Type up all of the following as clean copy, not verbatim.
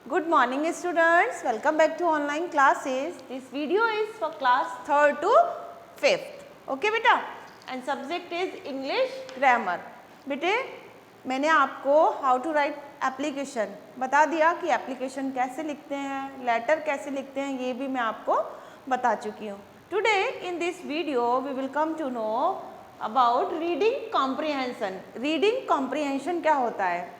Good morning students, welcome back to online classes. This video is for class 3rd to 5th. Okay बेटा, and subject is English grammar. बेटे मैंने आपको how to write application बता दिया कि application कैसे लिखते हैं, letter कैसे लिखते हैं, ये भी मैं आपको बता चुकी हूँ. Today in this video we will come to know about reading comprehension. Reading comprehension क्या होता है?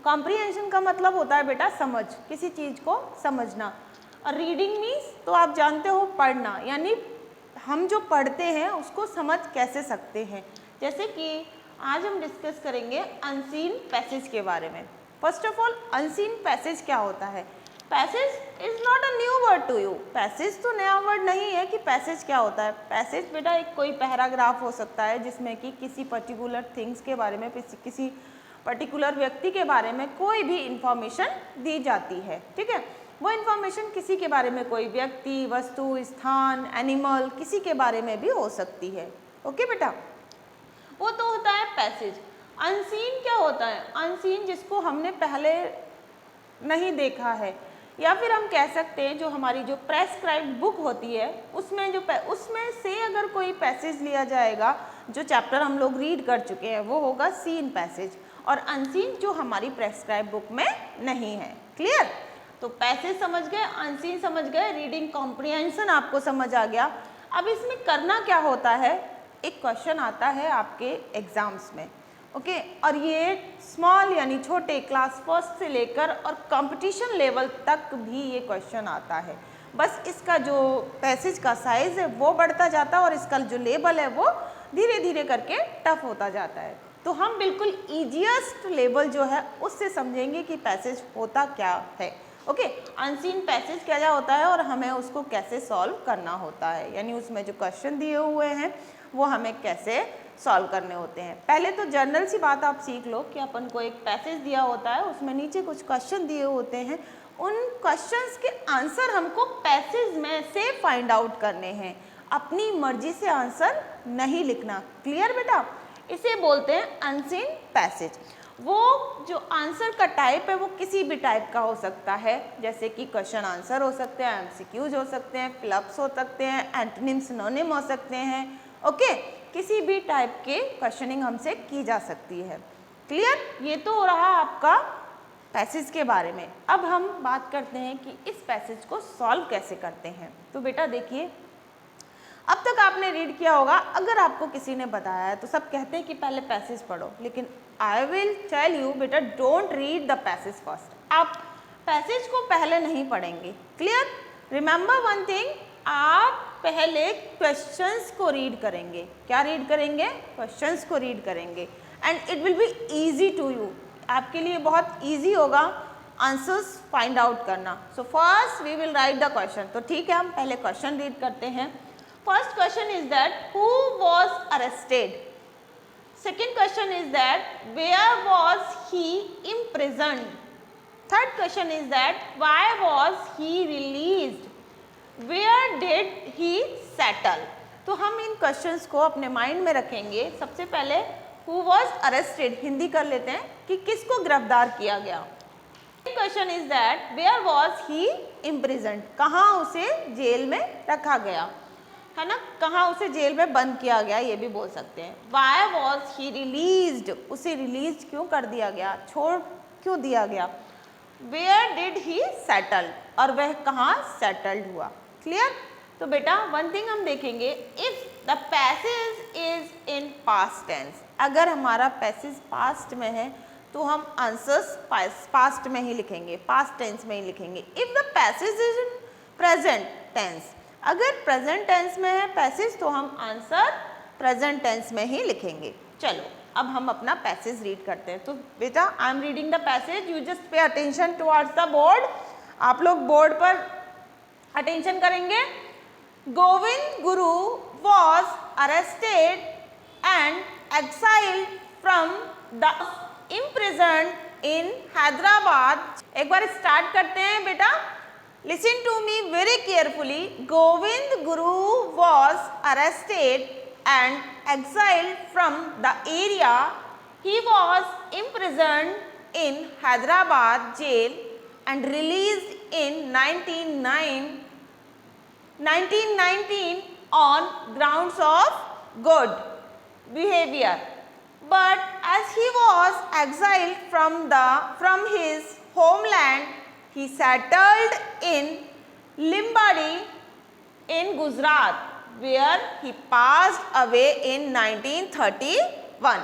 कॉम्प्रीहेंशन का मतलब होता है बेटा समझ, किसी चीज़ को समझना. और रीडिंग मीन्स तो आप जानते हो पढ़ना, यानी हम जो पढ़ते हैं उसको समझ कैसे सकते हैं. जैसे कि आज हम डिस्कस करेंगे अनसीन पैसेज के बारे में. First of all unseen passage क्या होता है? Passage is not a new word to you. Passage तो नया वर्ड नहीं है कि पैसेज क्या होता है. पैसेज बेटा एक कोई पैराग्राफ हो सकता है जिसमें कि किसी पर्टिकुलर थिंग्स के बारे में, किसी पर्टिकुलर व्यक्ति के बारे में कोई भी इंफॉर्मेशन दी जाती है. ठीक है, वो इंफॉर्मेशन किसी के बारे में, कोई व्यक्ति, वस्तु, स्थान, एनिमल, किसी के बारे में भी हो सकती है. ओके बेटा, वो तो होता है पैसेज. अनसीन क्या होता है? अनसीन जिसको हमने पहले नहीं देखा है, या फिर हम कह सकते हैं जो हमारी जो प्रेस्क्राइब्ड बुक होती है उसमें से अगर कोई पैसेज लिया जाएगा, जो चैप्टर हम लोग रीड कर चुके हैं वो होगा सीन पैसेज, और अनसीन जो हमारी प्रेस्क्राइब बुक में नहीं है. क्लियर? तो पैसेज समझ गए, अनसीन समझ गए, रीडिंग कॉम्प्रिहेंशन आपको समझ आ गया. अब इसमें करना क्या होता है? एक क्वेश्चन आता है आपके एग्जाम्स में. ओके, और ये स्मॉल यानी छोटे क्लास फर्स्ट से लेकर और कंपटीशन लेवल तक भी ये क्वेश्चन आता है. बस इसका जो पैसेज का साइज है वो बढ़ता जाता है और इसका जो लेवल है वो धीरे धीरे करके टफ होता जाता है. तो हम बिल्कुल ईजिएस्ट लेवल जो है उससे समझेंगे कि पैसेज होता क्या है. ओके, अनसीन पैसेज क्या होता है और हमें उसको कैसे सॉल्व करना होता है, यानी उसमें जो क्वेश्चन दिए हुए हैं वो हमें कैसे सॉल्व करने होते हैं. पहले तो जनरल सी बात आप सीख लो कि अपन को एक पैसेज दिया होता है, उसमें नीचे कुछ क्वेश्चन दिए होते हैं, उन क्वेश्चंस के आंसर हमको पैसेज में से फाइंड आउट करने हैं. अपनी मर्जी से आंसर नहीं लिखना. क्लियर बेटा? इसे बोलते हैं अनसीन पैसेज. वो जो आंसर का टाइप है वो किसी भी टाइप का हो सकता है, जैसे कि क्वेश्चन आंसर हो सकते हैं, एमसीक्यूज हो सकते हैं, फिलअप्स हो सकते हैं, एंटोनिम सिनोनिम हो सकते हैं. ओके, किसी भी टाइप के क्वेश्चनिंग हमसे की जा सकती है. क्लियर? ये तो हो रहा आपका पैसेज के बारे में. अब हम बात करते हैं कि इस पैसेज को सॉल्व कैसे करते हैं. तो बेटा देखिए, अब तक आपने रीड किया होगा, अगर आपको किसी ने बताया है तो सब कहते हैं कि पहले पैसेज पढ़ो, लेकिन आई विल टेल यू बेटा don't read the passage first. आप पैसेज को पहले नहीं पढ़ेंगे. क्लियर? रिमेंबर वन थिंग, आप पहले क्वेश्चंस को रीड करेंगे. क्या रीड करेंगे? क्वेश्चंस को रीड करेंगे. And it will be easy to you. आपके लिए बहुत ईजी होगा आंसर्स फाइंड आउट करना. So first we will write the question. तो ठीक है, हम पहले क्वेश्चन रीड करते हैं. First question is that who was arrested? Second question is that where was he imprisoned? Third question is that why was he released? Where did he settle? तो हम इन questions को अपने माइंड में रखेंगे. सबसे पहले who was arrested हिंदी कर लेते हैं कि किसको गिरफ्तार किया गया. Question is that where was he imprisoned? कहाँ उसे जेल में रखा गया है ना, कहाँ उसे जेल में बंद किया गया, ये भी बोल सकते हैं. Why was he released? उसे रिलीज क्यों कर दिया गया, छोड़ क्यों दिया गया. Where did he settle? और वह कहाँ सेटल्ड हुआ. क्लियर? तो बेटा वन थिंग हम देखेंगे, if the passage is in past tense, अगर हमारा पैसेज पास्ट में है तो हम आंसर्स पास्ट में ही लिखेंगे, पास्ट टेंस में ही लिखेंगे. If the passage is in present tense, अगर प्रेजेंट टेंस में है पैसेज तो हम आंसर प्रेजेंट टेंस में ही लिखेंगे. चलो अब हम अपना पैसेज रीड करते हैं. तो बेटा I am reading the passage, you just pay attention towards the board. आप लोग बोर्ड पर अटेंशन करेंगे. Govind Guru was arrested and exiled from the imprisoned in Hyderabad. एक बार स्टार्ट करते हैं बेटा. Listen to me very carefully. Govind Guru was arrested and exiled from the area. He was imprisoned in Hyderabad jail and released in 1919 on grounds of good behavior. But as he was exiled from his homeland, he settled in Limbadi in Gujarat, where he passed away in 1931.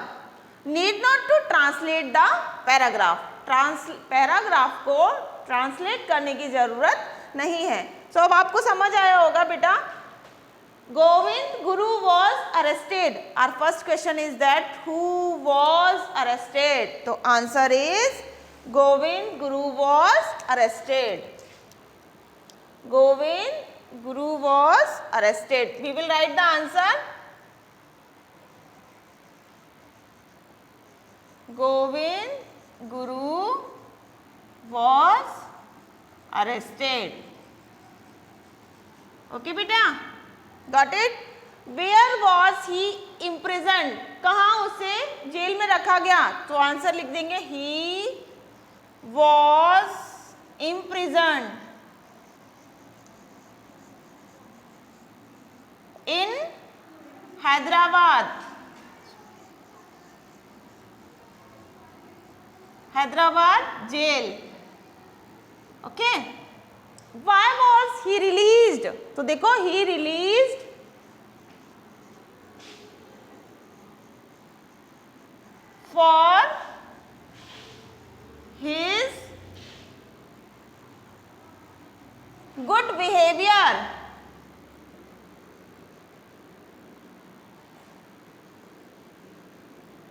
Need not to translate the paragraph. Paragraph को translate करने की जरूरत नहीं है. सो अब आपको समझ आया होगा बेटा. Govind Guru was arrested. Our first question is that who was arrested? So answer is Govind Guru was arrested. Govind Guru was arrested. We will write the answer. Govind Guru was arrested. Okay beta? Got it? Where was he imprisoned? कहाँ उसे jail में रखा गया? तो answer लिख देंगे he was imprisoned in Hyderabad. Hyderabad jail. Okay. Why was he released? तो देखो he released for his good behavior.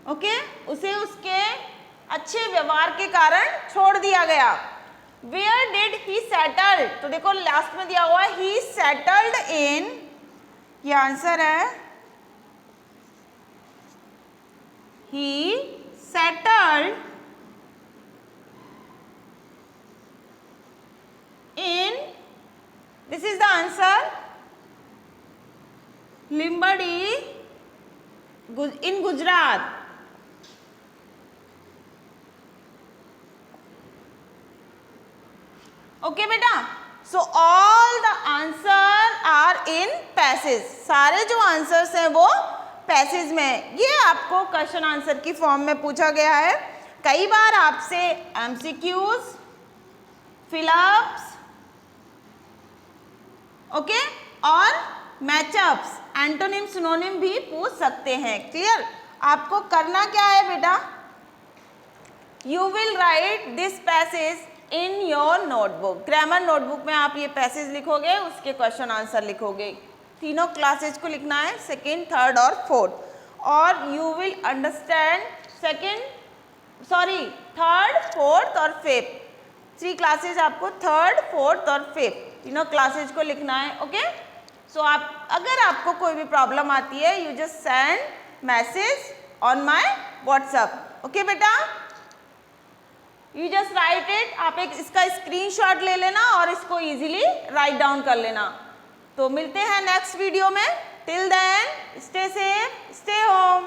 Okay? उसे उसके अच्छे व्यवहार के कारण छोड़ दिया गया. Where did he settle? तो देखो लास्ट में दिया हुआ है he settled in, ये आंसर है, he settled in, this is the answer, Limbadi in Gujarat. Okay बेटा. So all the answer are in passage. सारे जो आंसर्स हैं वो पैसेज में. ये आपको क्वेश्चन आंसर की फॉर्म में पूछा गया है. कई बार आपसे एमसीक्यूज, फिलअप्स, ओके, और मैचअप्स, एंटोनिम, सिनोनिम भी पूछ सकते हैं. क्लियर? आपको करना क्या है बेटा? You will write this passage in your notebook. Grammar notebook में आप ये पैसेज लिखोगे, उसके क्वेश्चन आंसर लिखोगे. तीनों क्लासेज को लिखना है, सेकेंड, थर्ड और फोर्थ. और you will understand third, fourth और फिफ्थ. 3 क्लासेज आपको थर्ड, फोर्थ और फिफ्थ तीनों क्लासेज को लिखना है. ओके. सो आप अगर आपको कोई भी प्रॉब्लम आती है, you just send message on my WhatsApp. Okay बेटा. You just write it. आप एक इसका स्क्रीनशॉट ले लेना और इसको इजीली राइट डाउन कर लेना. तो मिलते हैं नेक्स्ट वीडियो में. Till then stay safe, stay home.